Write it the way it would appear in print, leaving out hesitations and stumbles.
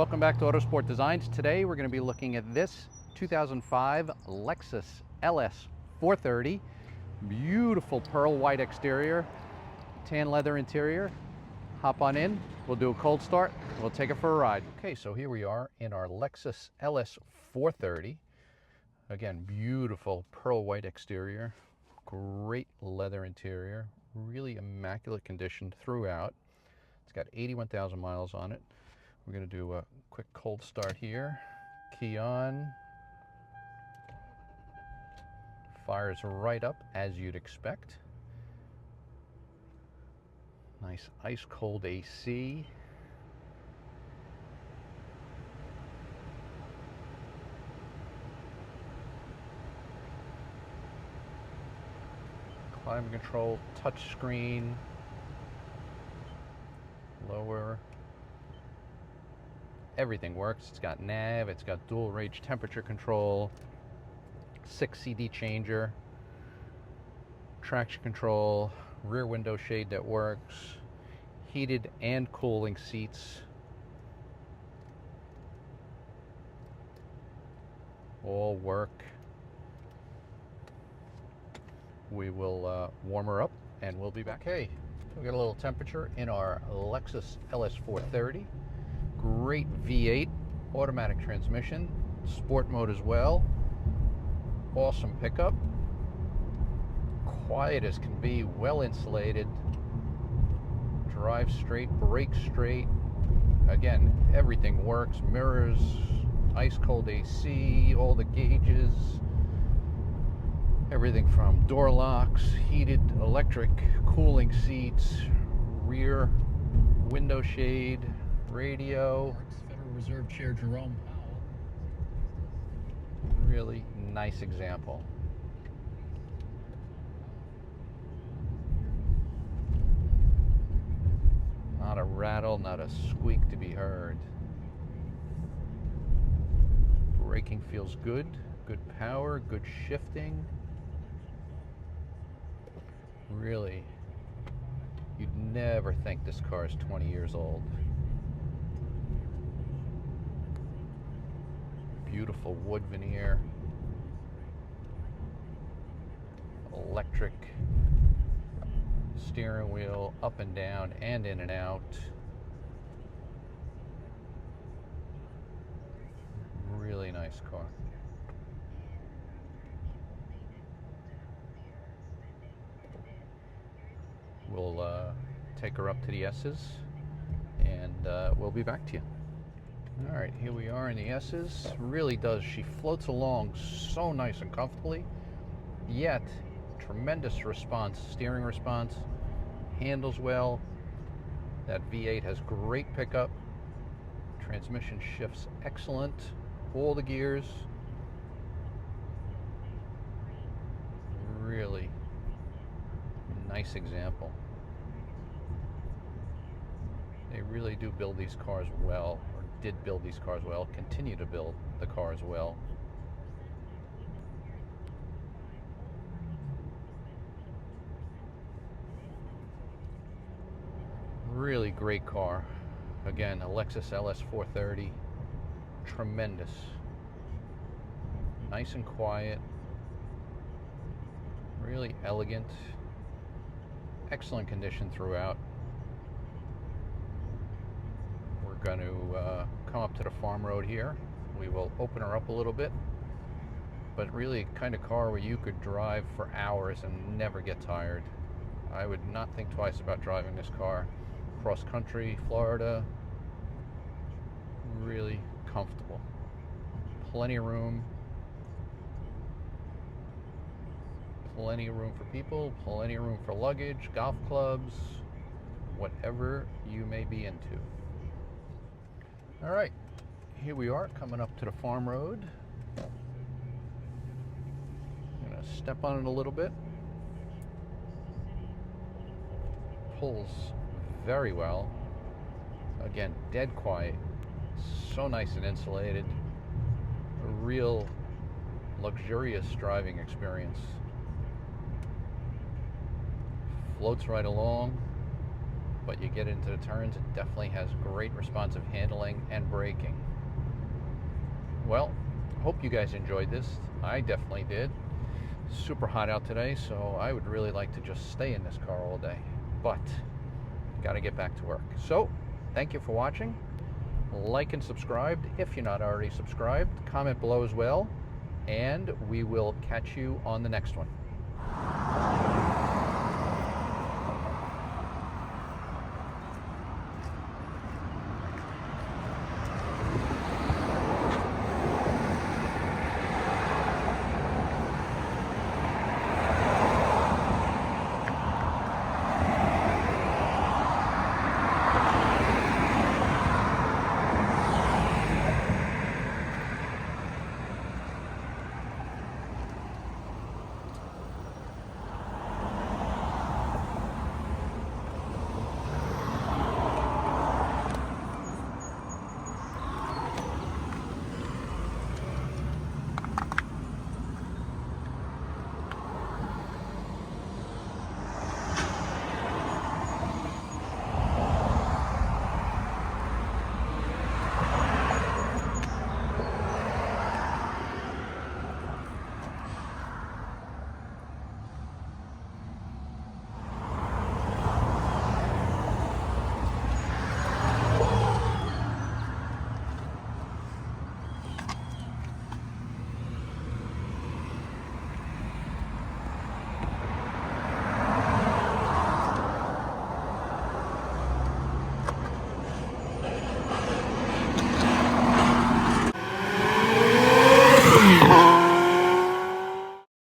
Welcome back to Autosport Designs. Today we're going to be looking at this 2005 Lexus LS430. Beautiful pearl white exterior, tan leather interior. Hop on in, we'll do a cold start, we'll take it for a ride. Okay, so here we are in our Lexus LS430. Again, beautiful pearl white exterior, great leather interior, really immaculate condition throughout. It's got 81,000 miles on it. We're going to do a quick cold start here. Key on. Fires right up as you'd expect. Nice ice cold AC. Climate control, touch screen. Lower. Everything works. It's got nav, it's got dual range temperature control, 6 CD changer, traction control, rear window shade that works, heated and cooling seats, all work. We will warm her up and we'll be back. Okay, we got a little temperature in our Lexus LS430. Great V8 automatic transmission, sport mode as well. Awesome pickup, quiet as can be, well insulated, drive straight, brake straight. Again, everything works, mirrors, ice cold AC, all the gauges, everything from door locks, heated electric cooling seats, rear window shade, radio. Federal Reserve Chair Jerome Powell. Really nice example. Not a rattle, not a squeak to be heard. Braking feels good, good power, good shifting. Really, you'd never think this car is 20 years old. Beautiful wood veneer, electric steering wheel, up and down and in and out. Really nice car. We'll take her up to the S's and we'll be back to you. All right, here we are in the S's. Really does, she floats along so nice and comfortably, yet tremendous response, steering response, handles well. That V8 has great pickup, transmission shifts excellent, all the gears. Really nice example. They really do build these cars well. Did build these cars well, continue to build the cars well. Really great car. Again, a Lexus LS430. Tremendous. Nice and quiet. Really elegant. Excellent condition throughout. Going to come up to the farm road here. We will open her up a little bit, but really kind of car where you could drive for hours and never get tired. I would not think twice about driving this car cross country, Florida. Really comfortable. Plenty of room. Plenty of room for people, plenty of room for luggage, golf clubs, whatever you may be into. All right, here we are coming up to the farm road. I'm gonna step on it a little bit. Pulls very well. Again, dead quiet. So nice and insulated. A real luxurious driving experience. Floats right along. but you get into the turns, it definitely has great responsive handling and braking. Well, hope you guys enjoyed this. I definitely did. Super hot out today, so I would really like to just stay in this car all day, but got to get back to work. So thank you for watching. Like and subscribe if you're not already subscribed. Comment below as well, and we will catch you on the next one.